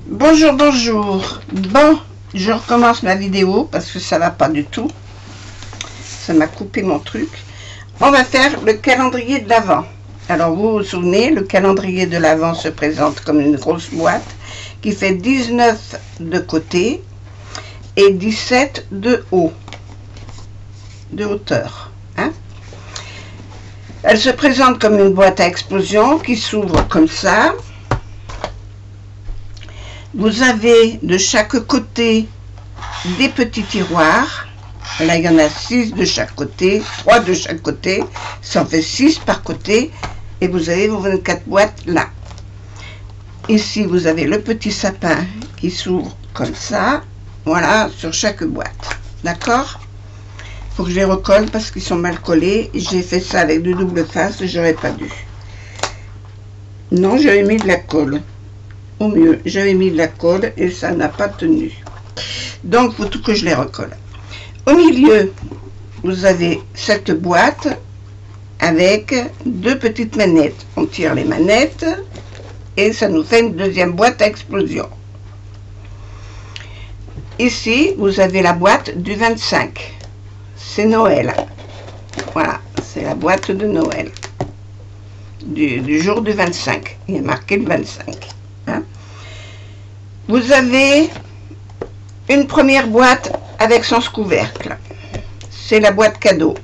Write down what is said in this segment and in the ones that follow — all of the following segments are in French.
Bonjour, bonjour. Bon, je recommence ma vidéo parce que ça va pas du tout. Ça m'a coupé mon truc. On va faire le calendrier de l'Avent. Alors, vous vous souvenez, le calendrier de l'Avent se présente comme une grosse boîte qui fait 19 de côté et 17 de haut, de hauteur. Hein? Elle se présente comme une boîte à explosion qui s'ouvre comme ça. Vous avez de chaque côté des petits tiroirs. Là, il y en a 6 de chaque côté, 3 de chaque côté. Ça en fait 6 par côté. Et vous avez vos 24 boîtes là. Ici, vous avez le petit sapin qui s'ouvre comme ça. Voilà, sur chaque boîte. D'accord? Il faut que je les recolle parce qu'ils sont mal collés. J'ai fait ça avec de double face. J'aurais pas dû. Non, j'avais mis de la colle. Au mieux, j'avais mis de la colle et ça n'a pas tenu. Donc, il faut tout que je les recolle. Au milieu, vous avez cette boîte avec 2 petites manettes. On tire les manettes et ça nous fait une deuxième boîte à explosion. Ici, vous avez la boîte du 25. C'est Noël. Voilà, c'est la boîte de Noël. Du jour du 25. Il est marqué le 25. Hein? Vous avez une première boîte avec son couvercle. C'est la boîte cadeau.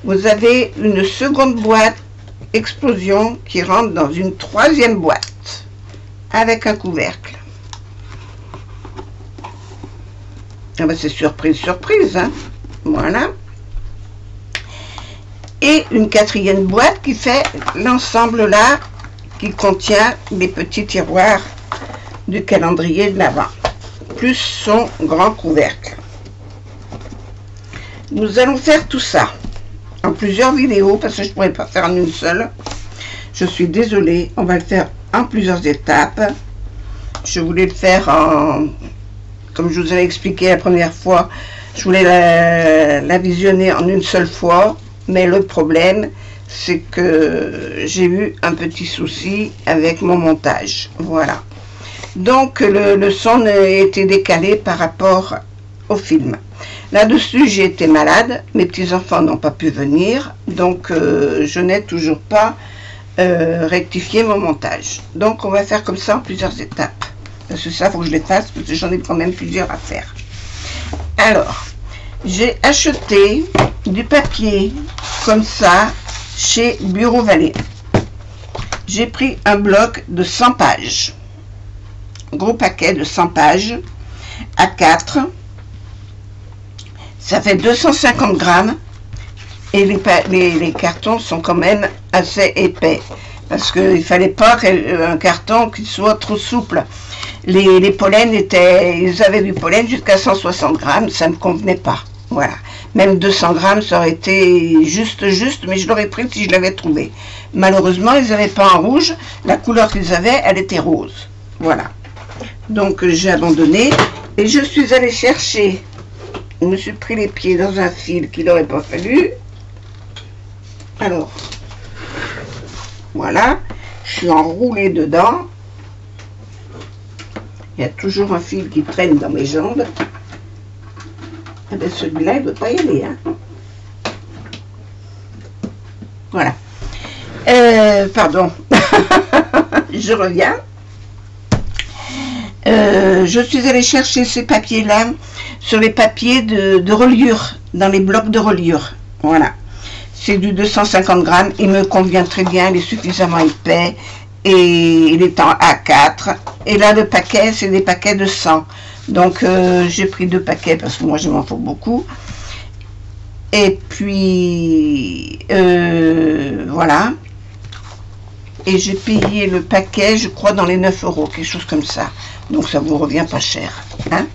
Vous avez une seconde boîte explosion qui rentre dans une troisième boîte avec un couvercle. Ah ben c'est surprise, surprise. Hein? Voilà. Et une quatrième boîte qui fait l'ensemble là, qui contient les petits tiroirs du calendrier de l'Avent, plus son grand couvercle. Nous allons faire tout ça en plusieurs vidéos parce que je ne pourrais pas faire en une seule. Je suis désolée, on va le faire en plusieurs étapes. Je voulais le faire en, comme je vous avais expliqué la première fois, je voulais la visionner en une seule fois, mais le problème c'est que j'ai eu un petit souci avec mon montage. Voilà. Donc le son a été décalé par rapport au film. Là-dessus, j'ai été malade. Mes petits-enfants n'ont pas pu venir. Donc je n'ai toujours pas rectifié mon montage. Donc on va faire comme ça en plusieurs étapes. Parce que ça, il faut que je les fasse parce que j'en ai quand même plusieurs à faire. Alors, j'ai acheté du papier comme ça chez Bureau Vallée. J'ai pris un bloc de 100 pages. Gros paquet de 100 pages à 4. Ça fait 250 grammes. Et les cartons sont quand même assez épais. Parce qu'il ne fallait pas un carton qui soit trop souple. Les pollens ils avaient du pollen jusqu'à 160 grammes. Ça ne me convenait pas. Voilà. Même 200 grammes, ça aurait été juste, mais je l'aurais pris si je l'avais trouvé. Malheureusement, ils n'avaient pas en rouge. La couleur qu'ils avaient, elle était rose. Voilà. Donc, j'ai abandonné. Et je suis allée chercher. Je me suis pris les pieds dans un fil qu'il n'aurait pas fallu. Alors, voilà. Je suis enroulée dedans. Il y a toujours un fil qui traîne dans mes jambes. Ah ben celui-là, il ne veut pas y aller. Hein. Voilà. Pardon. Je reviens. Je suis allée chercher ces papiers-là sur les papiers de reliure, dans les blocs de reliure. Voilà. C'est du 250 grammes. Il me convient très bien. Il est suffisamment épais. Et il est en A4. Et là, le paquet, c'est des paquets de 100. Donc, j'ai pris 2 paquets parce que moi, je m'en faut beaucoup. Et puis, voilà. Et j'ai payé le paquet, je crois, dans les 9 €, quelque chose comme ça. Donc, ça vous revient pas cher. Hein?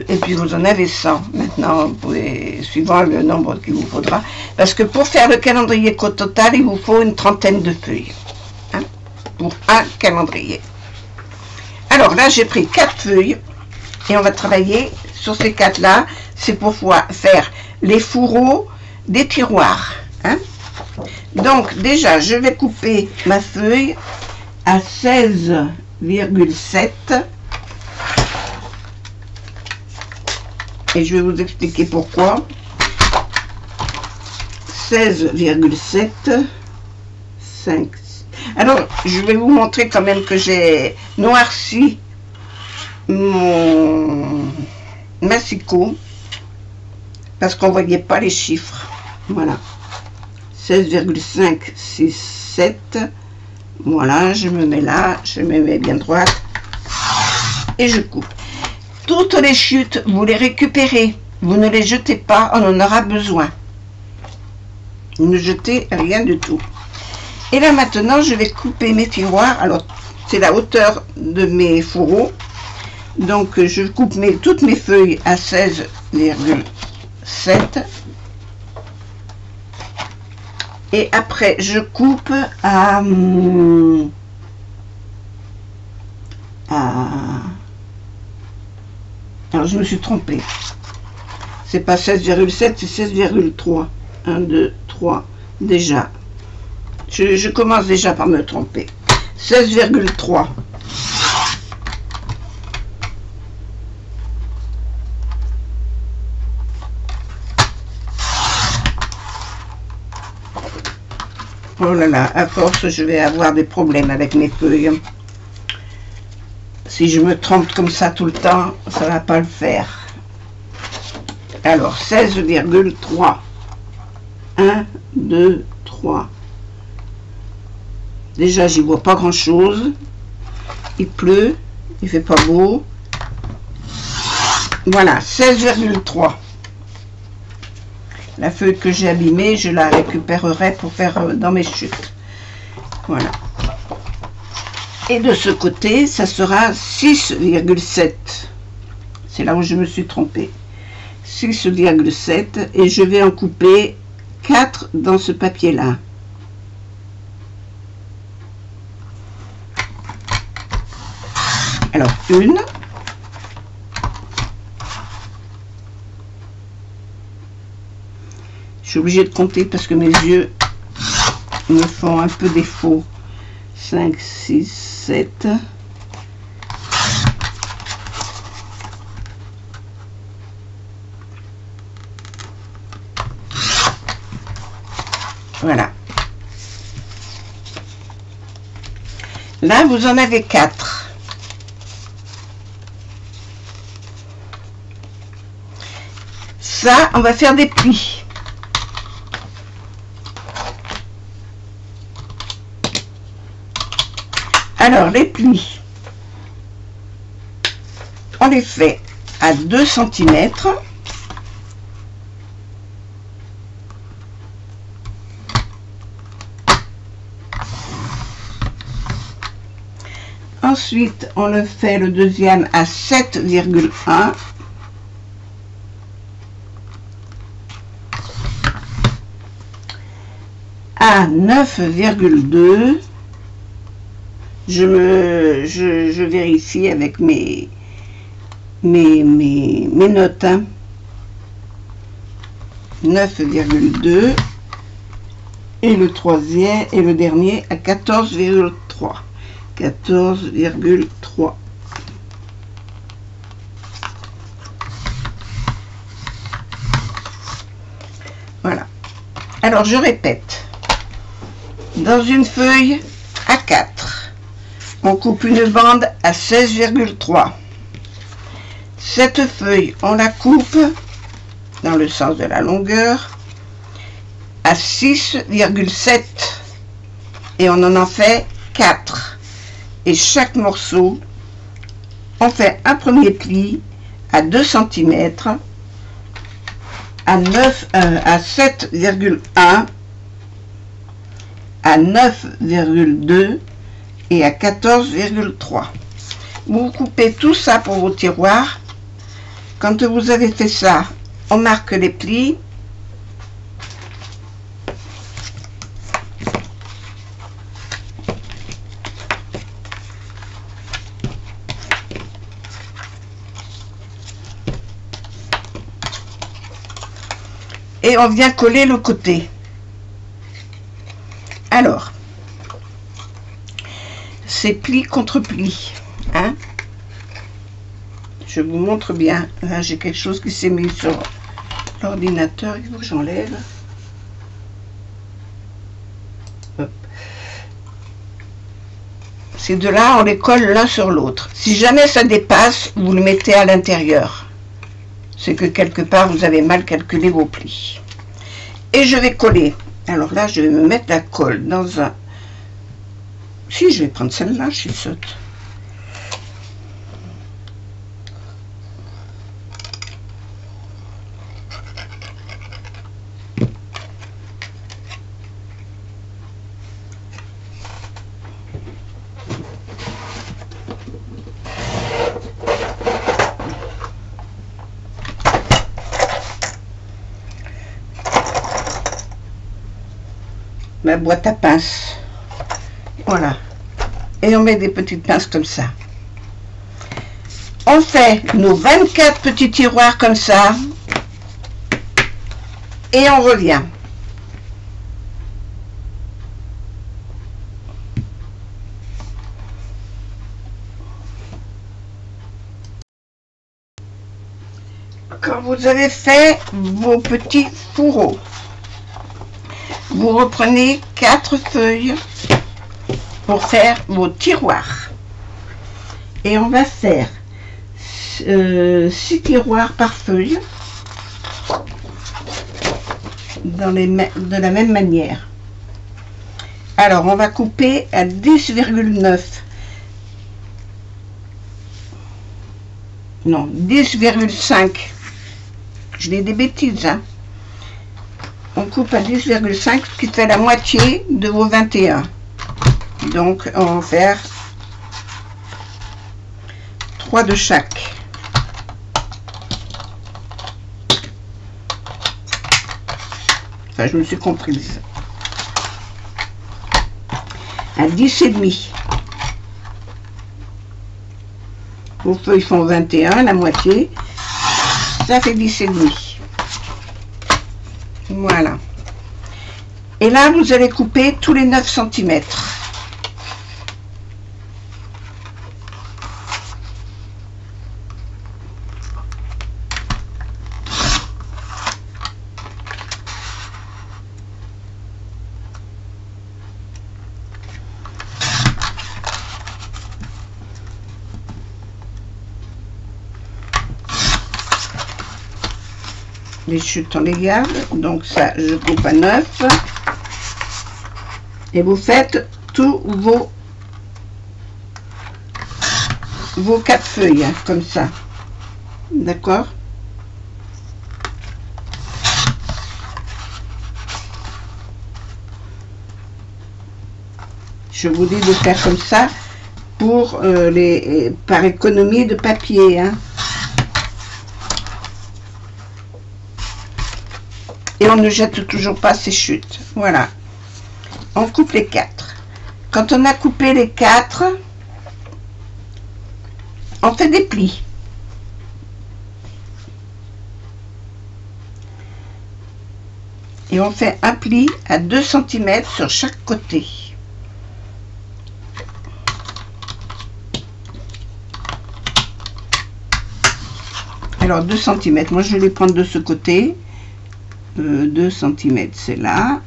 Et puis, vous en avez 100. Maintenant, vous pouvez, suivant le nombre qu'il vous faudra. Parce que pour faire le calendrier total, il vous faut une trentaine de feuilles. Hein? Pour un calendrier. Alors là, j'ai pris 4 feuilles et on va travailler sur ces 4 là. C'est pour pouvoir faire les fourreaux des tiroirs. Hein? Donc déjà, je vais couper ma feuille à 16,7 et je vais vous expliquer pourquoi. 16,7 5. Alors je vais vous montrer quand même que j'ai noirci mon massicot parce qu'on voyait pas les chiffres. Voilà, 16,567. Voilà, je me mets là, je me mets bien droite et je coupe. Toutes les chutes, vous les récupérez, vous ne les jetez pas, on en aura besoin. Ne jetez rien du tout. Et là maintenant, je vais couper mes tiroirs. Alors, c'est la hauteur de mes fourreaux. Donc, je coupe toutes mes feuilles à 16,7. Et après, je coupe à alors, je me suis trompée. C'est pas 16,7, c'est 16,3. 1, 2, 3. Déjà. Je commence déjà par me tromper. 16,3. Oh là là, à force, je vais avoir des problèmes avec mes feuilles. Si je me trompe comme ça tout le temps, ça va pas le faire. Alors, 16,3. 1, 2, 3. Déjà, j'y vois pas grand chose. Il pleut, il fait pas beau. Voilà, 16,3. La feuille que j'ai abîmée, je la récupérerai pour faire dans mes chutes. Voilà. Et de ce côté, ça sera 6,7. C'est là où je me suis trompée. 6,7 et je vais en couper 4 dans ce papier-là. Alors, une. Je suis obligée de compter parce que mes yeux me font un peu défaut. 5, 6, 7. Voilà. Là, vous en avez 4. Ça, on va faire des plis. Alors, les plis, on les fait à 2 cm. Ensuite, on le fait le deuxième à 7,1. À 9,2. Je vérifie avec mes notes. 9,2. Et le troisième et le dernier à 14,3. 14,3. Voilà. Alors, je répète. Dans une feuille à 4, on coupe une bande à 16,3. Cette feuille, on la coupe dans le sens de la longueur à 6,7 et on en fait 4. Et chaque morceau, on fait un premier pli à 2 cm à 7,1, à 9,2 et à 14,3. Vous coupez tout ça pour vos tiroirs. Quand vous avez fait ça, on marque les plis. Et on vient coller le côté. Alors, c'est pli contre pli, hein. Je vous montre bien. Là, j'ai quelque chose qui s'est mis sur l'ordinateur. Il faut que j'enlève. Ces deux-là, on les colle l'un sur l'autre. Si jamais ça dépasse, vous le mettez à l'intérieur. C'est que quelque part, vous avez mal calculé vos plis. Et je vais coller. Alors là, je vais me mettre la colle dans un... Si, je vais prendre celle-là, je suis sotte. Ma boîte à pinces, voilà, et on met des petites pinces comme ça. On fait nos 24 petits tiroirs comme ça et on revient. Quand vous avez fait vos petits fourreaux, vous reprenez 4 feuilles pour faire vos tiroirs. Et on va faire 6 tiroirs par feuille de la même manière. Alors, on va couper à 10,9. Non, 10,5. Je dis des bêtises, hein. On coupe à 10,5, ce qui fait la moitié de vos 21. Donc, on va faire 3 de chaque. Enfin, je me suis comprise. À 10,5. Vos feuilles font 21, la moitié. Ça fait 10,5. Voilà. Et là, vous allez couper tous les 9 cm. Les chutes, on les garde. Donc ça, je coupe à 9. Et vous faites tous vos 4 feuilles, hein, comme ça. D'accord? Je vous dis de faire comme ça pour par économie de papier, hein. Et on ne jette toujours pas ces chutes. Voilà. On coupe les 4. Quand on a coupé les 4, on fait des plis. Et on fait un pli à 2 cm sur chaque côté. Alors 2 cm, moi je vais les prendre de ce côté. 2 cm, c'est là.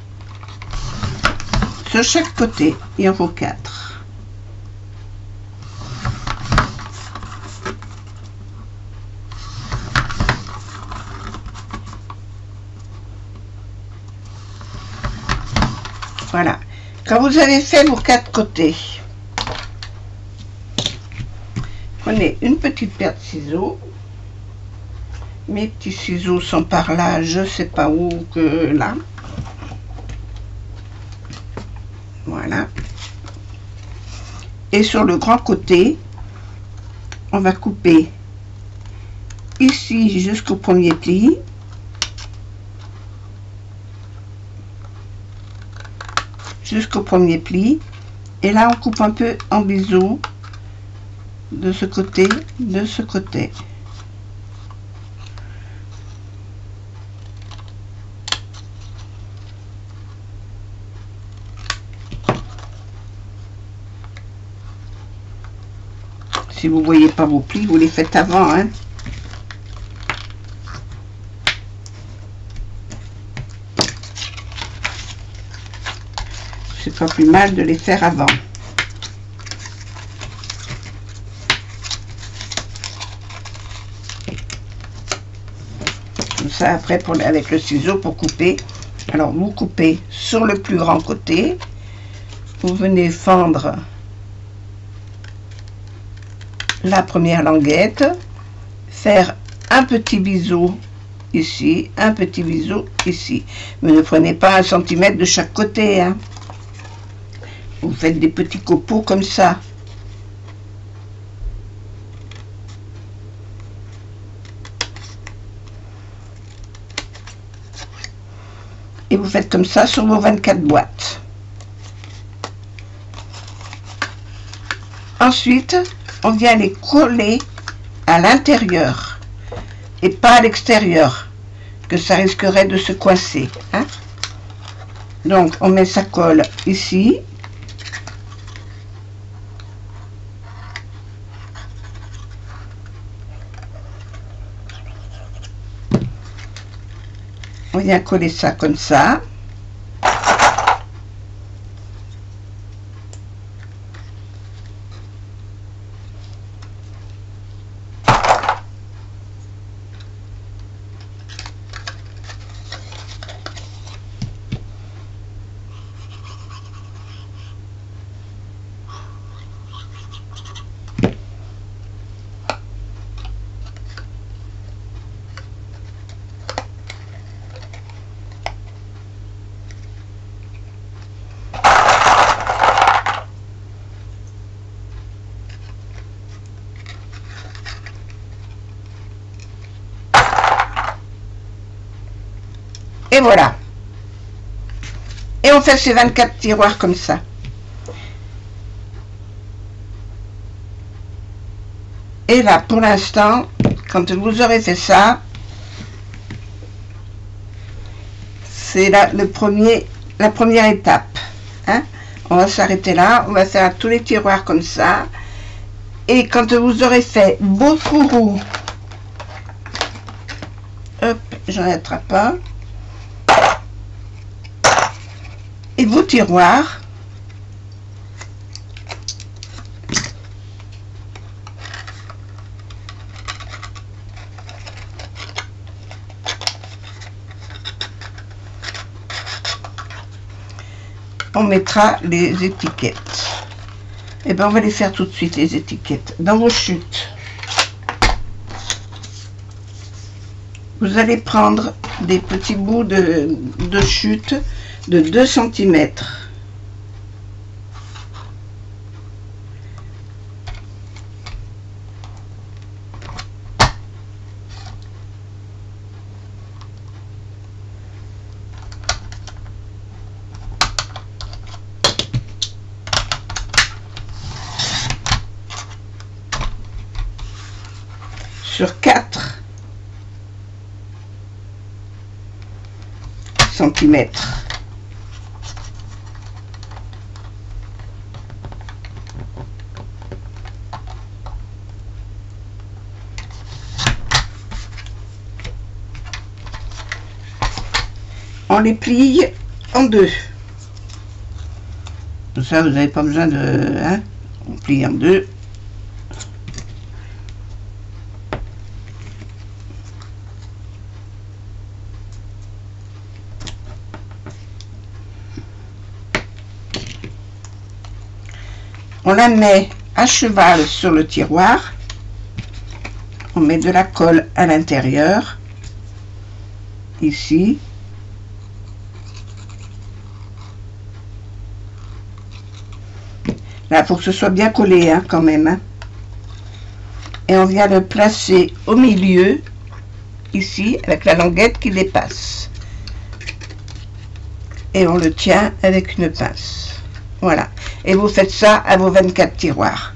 Sur chaque côté, il en faut 4. Voilà. Quand vous avez fait vos 4 côtés, prenez une petite paire de ciseaux. Mes petits ciseaux sont par là, je sais pas où que là. Voilà. Et sur le grand côté, on va couper ici jusqu'au premier pli. Jusqu'au premier pli. Et là, on coupe un peu en biseau de ce côté, de ce côté. Si vous ne voyez pas vos plis, vous les faites avant, hein. C'est pas plus mal de les faire avant. Comme ça, après, avec le ciseau pour couper. Alors, vous coupez sur le plus grand côté. Vous venez fendre la première languette. Faire un petit biseau ici, un petit biseau ici. Mais ne prenez pas 1 centimètre de chaque côté, hein. Vous faites des petits copeaux comme ça. Et vous faites comme ça sur vos 24 boîtes. Ensuite, on vient les coller à l'intérieur et pas à l'extérieur, que ça risquerait de se coincer, hein. Donc, on met sa colle ici. On vient coller ça comme ça. Et voilà. Et on fait ces 24 tiroirs comme ça. Et là, pour l'instant, quand vous aurez fait ça, c'est la première étape. Hein? On va s'arrêter là. On va faire tous les tiroirs comme ça. Et quand vous aurez fait vos fourreaux, hop, j'en attrape un. Et vos tiroirs, on mettra les étiquettes. Et bien on va les faire tout de suite, les étiquettes. Dans vos chutes, vous allez prendre des petits bouts de chute de 2 cm. Sur 4 cm. On les plie en 2. Tout ça, vous n'avez pas besoin de... Hein, on plie en 2. On la met à cheval sur le tiroir. On met de la colle à l'intérieur. Ici. Là, il faut que ce soit bien collé, hein, quand même. Hein. Et on vient le placer au milieu, ici, avec la languette qui dépasse. Et on le tient avec une pince. Voilà. Et vous faites ça à vos 24 tiroirs.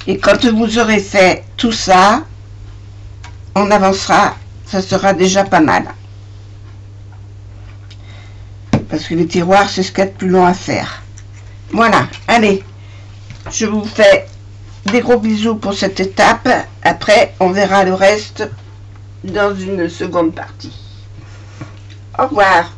Et quand vous aurez fait tout ça, on avancera, ça sera déjà pas mal. Parce que les tiroirs, c'est ce qu'il y a de plus long à faire. Voilà, allez, Je vous fais des gros bisous pour cette étape. Après, on verra le reste dans une seconde partie. Au revoir.